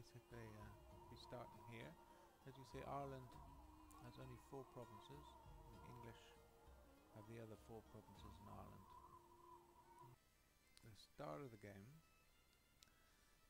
basically be starting here. As you see, Ireland has only 4 provinces. The English have the other 4 provinces in Ireland. At the start of the game,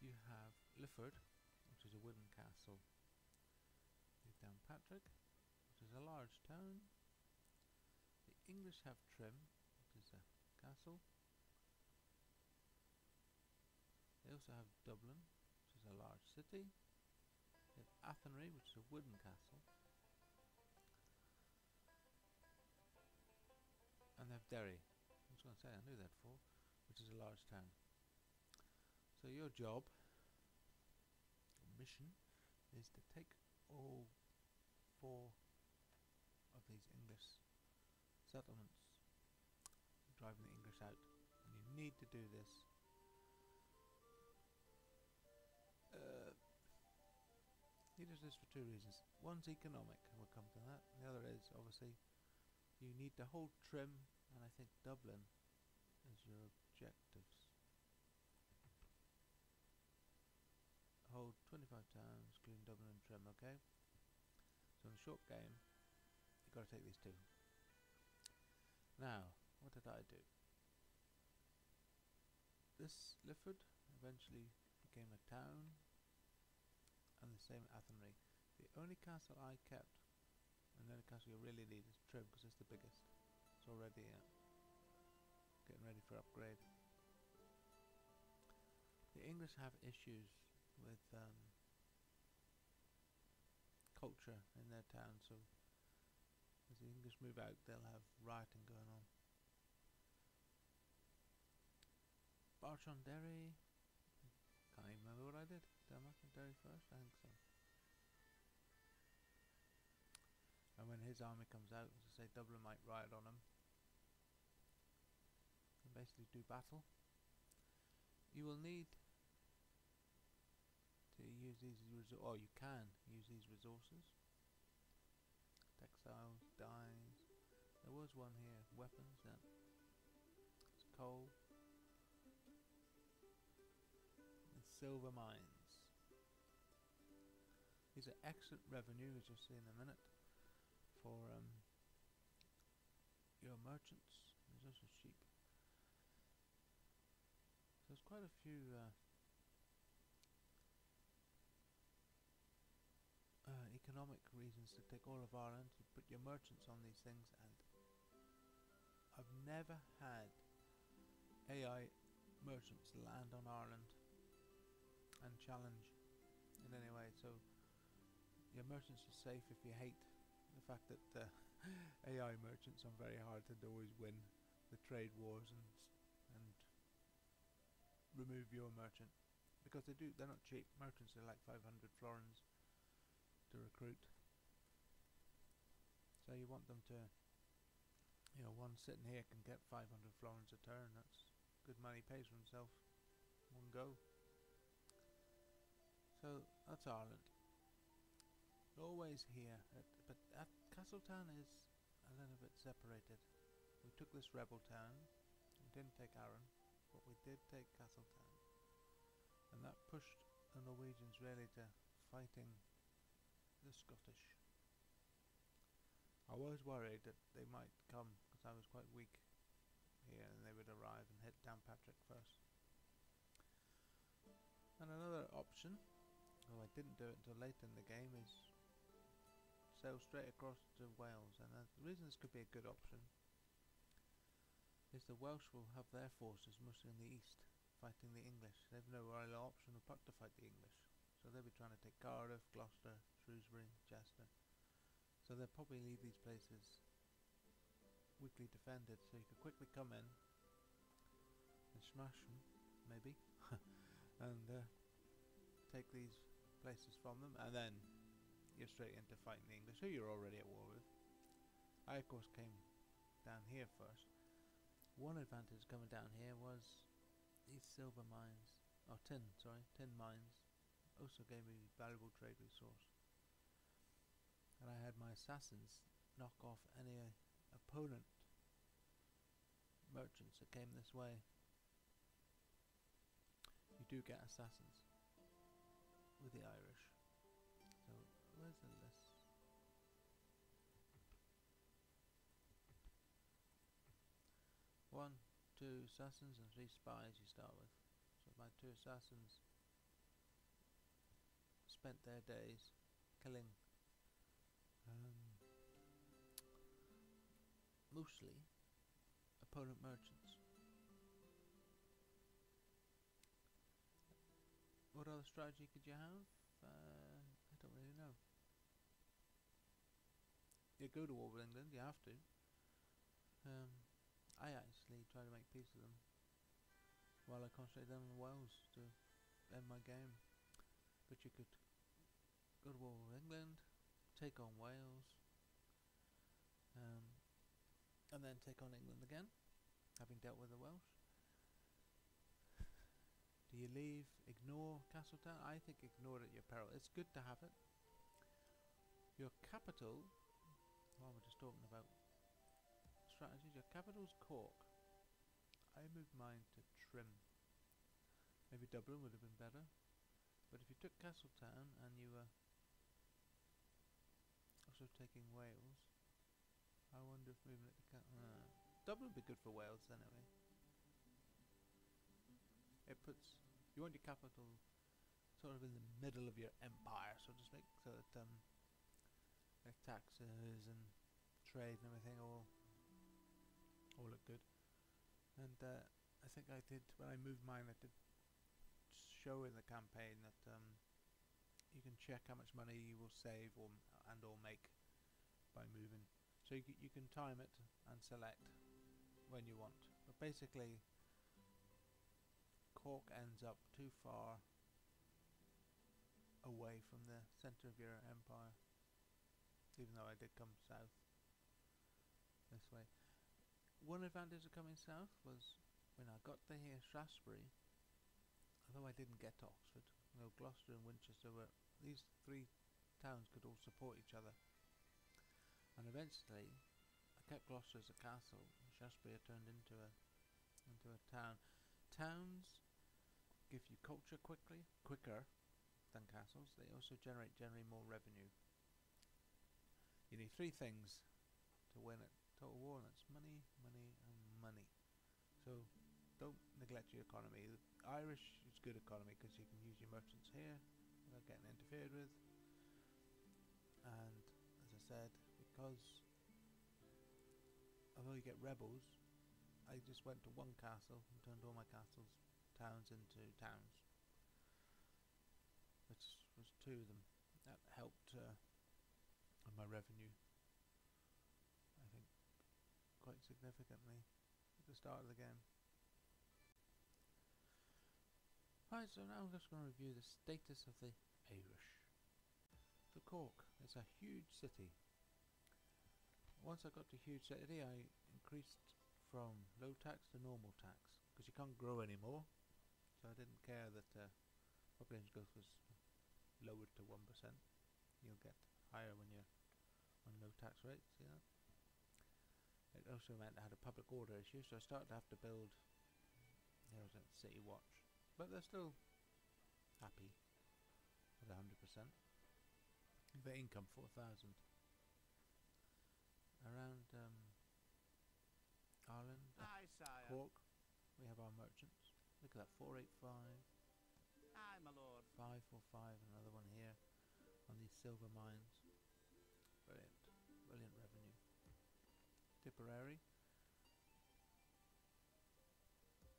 you have Lifford, which is a wooden castle. You have Downpatrick, which is a large town. The English have Trim, which is a castle. They also have Dublin, which is a large city. They have Athenry, which is a wooden castle. And they have Derry, I was going to say, I knew that before, which is a large town. So your job, your mission, is to take all 4 of these English settlements, driving the English out. And you need to do this you do this for 2 reasons. One's economic, and we'll come to that. And the other is, obviously, you need to hold Trim, and I think Dublin as your objectives. Hold 25 towns, including Dublin and Trim, okay? So in a short game, you've got to take these 2. Now, what did I do? This Lifford eventually became a town, and the same Athenry. The only castle I kept, and the only castle you really need, is Trim, because it's the biggest. It's already getting ready for upgrade. The English have issues with culture in their town, so as the English move out, they'll have rioting going on. March on Derry. Can't even remember what I did. Did I march on Derry first? I think so. And when his army comes out, as I say, Dublin might riot on him and basically do battle. You will need to use these resources, or you can use these resources. Textiles, dyes. There was one here. Weapons. Yeah. It's coal. And silver mines. These are excellent revenue, as you'll see in a minute, for your merchants. There's also sheep. So there's quite a few economic reasons to take all of Ireland. You put your merchants on these things, and I've never had AI merchants land on Ireland and challenge in any way. So your merchants are safe if you hate the fact that AI merchants are very hard to always win the trade wars and remove your merchant, because they're not cheap. Merchants are like 500 florins to recruit, so you want them to, one sitting here can get 500 florins a turn. That's good money, pays for himself one go. So that's Ireland. Always here, but Castletown is a little bit separated. We took this rebel town. We didn't take Arran, but we did take Castletown, and that pushed the Norwegians really to fighting the Scottish. I was worried that they might come, because I was quite weak here, and they would arrive and hit Downpatrick first. And another option, though I didn't do it until late in the game, is sail straight across to Wales. And the reason this could be a good option is the Welsh will have their forces mostly in the east fighting the English. They have no real option but to fight the English. So they'll be trying to take Cardiff, Gloucester, Shrewsbury, Chester. So they'll probably leave these places weakly defended, so you could quickly come in and smash them, maybe, and take these places from them, and then you're straight into fighting the English, who you're already at war with. I of course came down here first. One advantage coming down here was these silver mines, or tin mines, also gave me a valuable trade resource. And I had my assassins knock off any opponent merchants that came this way. You do get assassins. with the Irish. So where's the list? 1, 2 assassins and 3 spies you start with. So my 2 assassins spent their days killing mostly opponent merchants. What other strategy could you have? I don't really know. You go to war with England, you have to. I actually try to make peace with them while I concentrate on Wales to end my game. But you could go to war with England, take on Wales, and then take on England again, having dealt with the Welsh. Do you leave, ignore Castletown? I think ignore it at your peril. It's good to have it. Your capital, while we're just talking about strategies, your capital's Cork. I moved mine to Trim. Maybe Dublin would have been better. But if you took Castletown and you were also taking Wales, I wonder if moving it to Dublin would be good for Wales anyway. It puts, you want your capital sort of in the middle of your empire, so to speak, so that like taxes and trade and everything all look good. And I think I did, when I moved mine, I did show in the campaign that you can check how much money you will save or make by moving. So you can time it and select when you want. But basically, Cork ends up too far away from the centre of your empire, even though I did come south this way. One advantage of coming south was when I got to here, Shaftesbury, although I didn't get to Oxford, you know, Gloucester and Winchester were, these 3 towns could all support each other. And eventually, I kept Gloucester as a castle, and Shaftesbury turned into a town. Towns give you culture quicker than castles. They also generate generally more revenue. You need 3 things to win at Total War, and that's money, money, and money. So don't neglect your economy. The Irish is good economy because you can use your merchants here without getting interfered with. And as I said, because although you get rebels, I just went to 1 castle and turned all my towns into towns, which was 2 of them. That helped on my revenue, I think, quite significantly at the start of the game. Right, so now I'm just going to review the status of the Irish. So Cork is a huge city. Once I got to huge city, I increased from low tax to normal tax, because you can't grow anymore. So I didn't care that population growth was lowered to 1%. You'll get higher when you're on low tax rates, you know. It also meant I had a public order issue, so I started to have to build, there was a city watch, but they're still happy with 100%. The income 4,000. Around Ireland, Cork, we have our merchants. Look at that, 485. Aye, my lord. 545, another one here on these silver mines. Brilliant, brilliant revenue. Tipperary.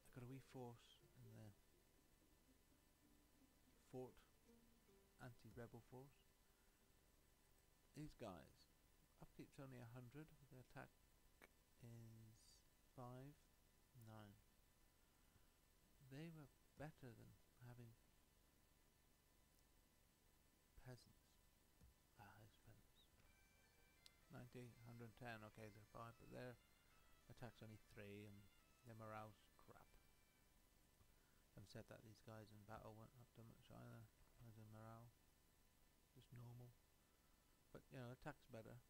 I got a wee force in the fort, anti-rebel force. These guys, upkeep's only 100, the attack is 5, 9. They were better than having peasants. There's peasants. 90, 110, okay, they're 5, but their attack's only 3 and their morale's crap. Having said that, these guys in battle weren't up to much either, as in morale. Just normal. But, you know, attack's better.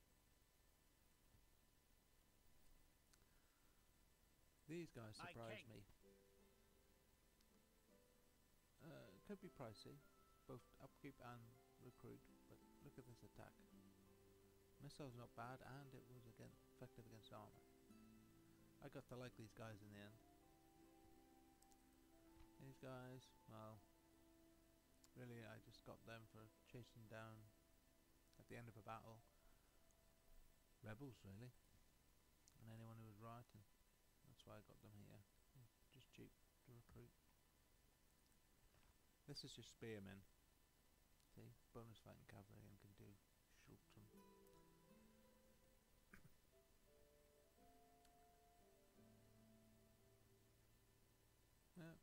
These guys surprised me. Could be pricey, both upkeep and recruit, but look at this attack. Missile's not bad, and it was effective against armor. I got to like these guys in the end. These guys, well, really I just got them for chasing down, at the end of a battle, rebels really, and anyone who was rioting. That's why I got them here. Just cheap to recruit. This is your spearmen. See, bonus fighting cavalry and can do shoot them. Yeah.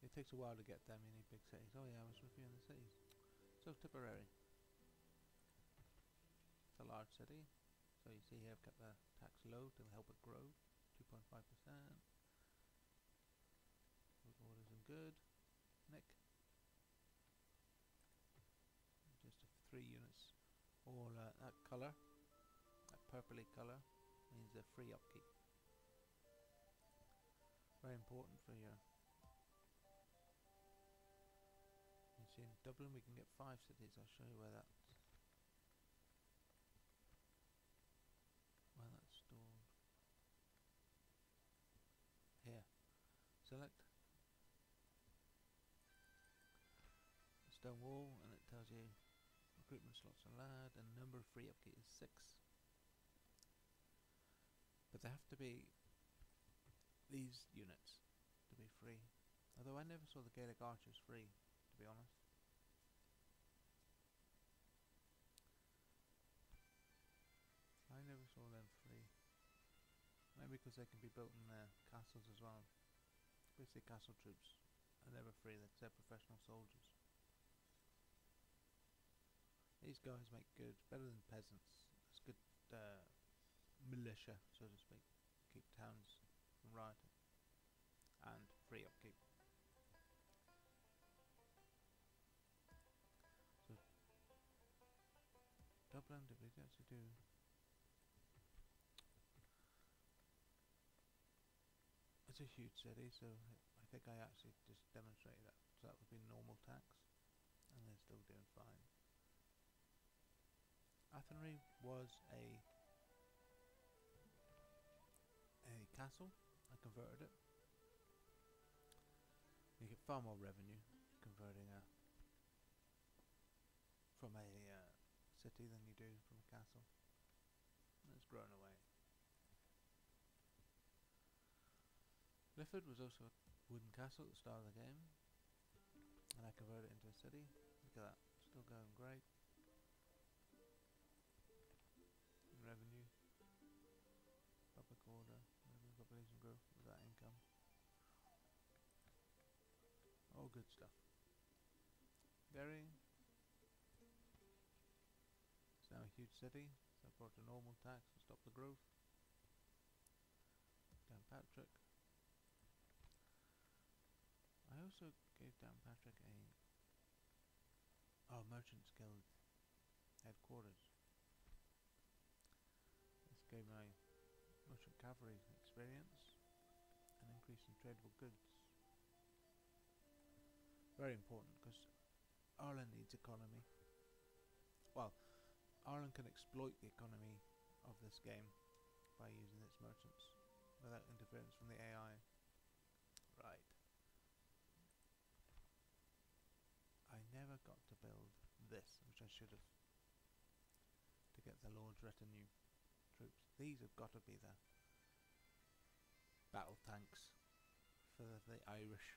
It takes a while to get them. You need big cities. Oh yeah, I was reviewing the cities. So Tipperary. It's a large city. So you see here I've kept the tax low to help it grow. 2.5%. Root orders and good. Nick. Just 3 units. All that colour, that purpley colour, means they're free upkeep. Very important for your... You see in Dublin we can get 5 cities. I'll show you where that's stored. Here. Select stone wall and it tells you recruitment slots allowed and number of free upkeep is 6. But they have to be these units to be free. Although I never saw the Gaelic archers free, to be honest. I never saw them free. Maybe because they can be built in their castles as well. Basically castle troops are never free, they're professional soldiers. These guys make good, better than peasants. It's good militia, so to speak. Keep towns from rioting. And free upkeep. So Dublin, did we actually do... It's a huge city, so I think I actually just demonstrated that. So that would be normal tax. And they're still doing fine. Athenry was a castle. I converted it. You get far more revenue converting from a city than you do from a castle. And it's grown away. Lifford was also a wooden castle at the start of the game, and I converted it into a city. Look at that, still going great. Revenue, public order, revenue, population growth with that income. All good stuff. Derry. It's now a huge city, so I brought a normal tax to stop the growth. Downpatrick. I also gave Downpatrick a Merchants Guild headquarters. This gave my merchant cavalry experience and increase in tradable goods. Very important because Ireland needs economy. Well, Ireland can exploit the economy of this game by using its merchants without interference from the AI. Right. I never got to build this, which I should have, to get the Lord's Retinue troops. These have got to be the battle tanks for the Irish.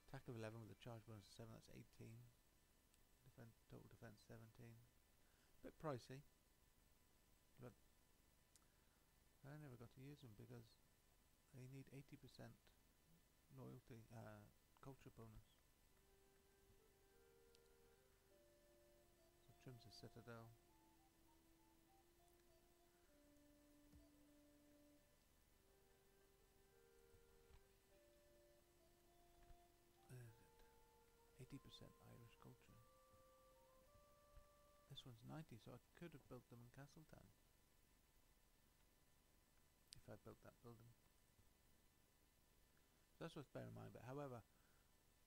Attack of 11 with a charge bonus of 7, that's 18. Total defense 17. Bit pricey, but I never got to use them because they need 80% loyalty, culture bonus. So trims the citadel. Where is it? 80% Irish culture. This one's 90, so I could have built them in Castletown if I built that building. So that's what's bear in mind. But however,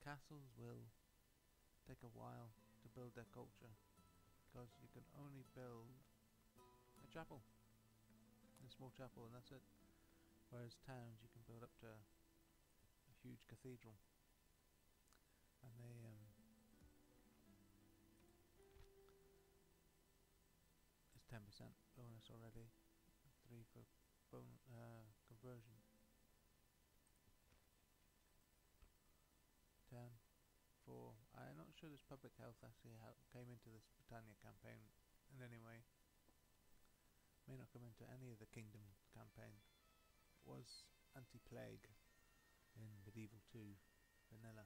castles will take a while to build their culture, because you can only build a chapel, a small chapel, and that's it. Whereas towns, you can build up to a huge cathedral, and it's 10% bonus already, 3 for conversion, 10 for. I'm not sure this public health actually came into this Britannia campaign in any way. May not come into any of the Kingdom campaign. It was anti-plague in Medieval 2 vanilla.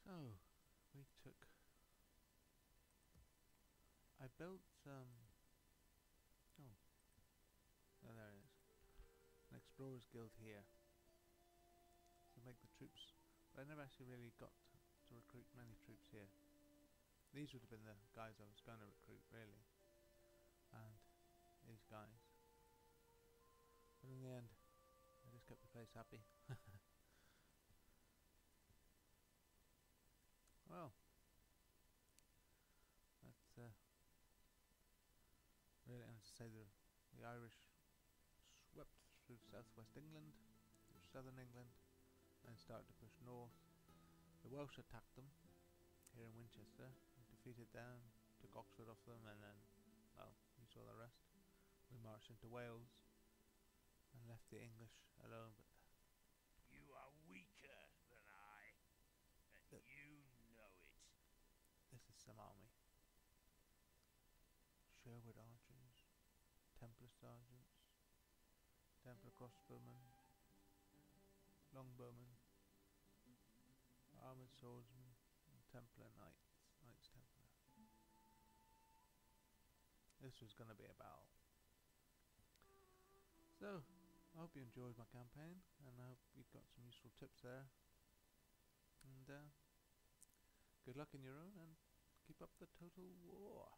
So we took. I built oh, there it is. An explorers guild here to make the troops. But I never actually really got to recruit many troops here. These would have been the guys I was going to recruit, really, and these guys. But in the end, I just kept the place happy. Well, that's really, and to say the Irish swept through southwest England, through southern England, and started to push north. The Welsh attacked them here in Winchester, defeated them, took Oxford off them, and then, well, you saw the rest. We marched into Wales and left the English alone. But You are weaker than I, and you know it. this is some army. Sherwood archers, Templar sergeants, Templar crossbowmen, longbowmen, armoured swordsmen, and Templar knights, Knights Templar. This was going to be a battle. So, I hope you enjoyed my campaign, and I hope you got some useful tips there. And good luck in your own, and keep up the total war.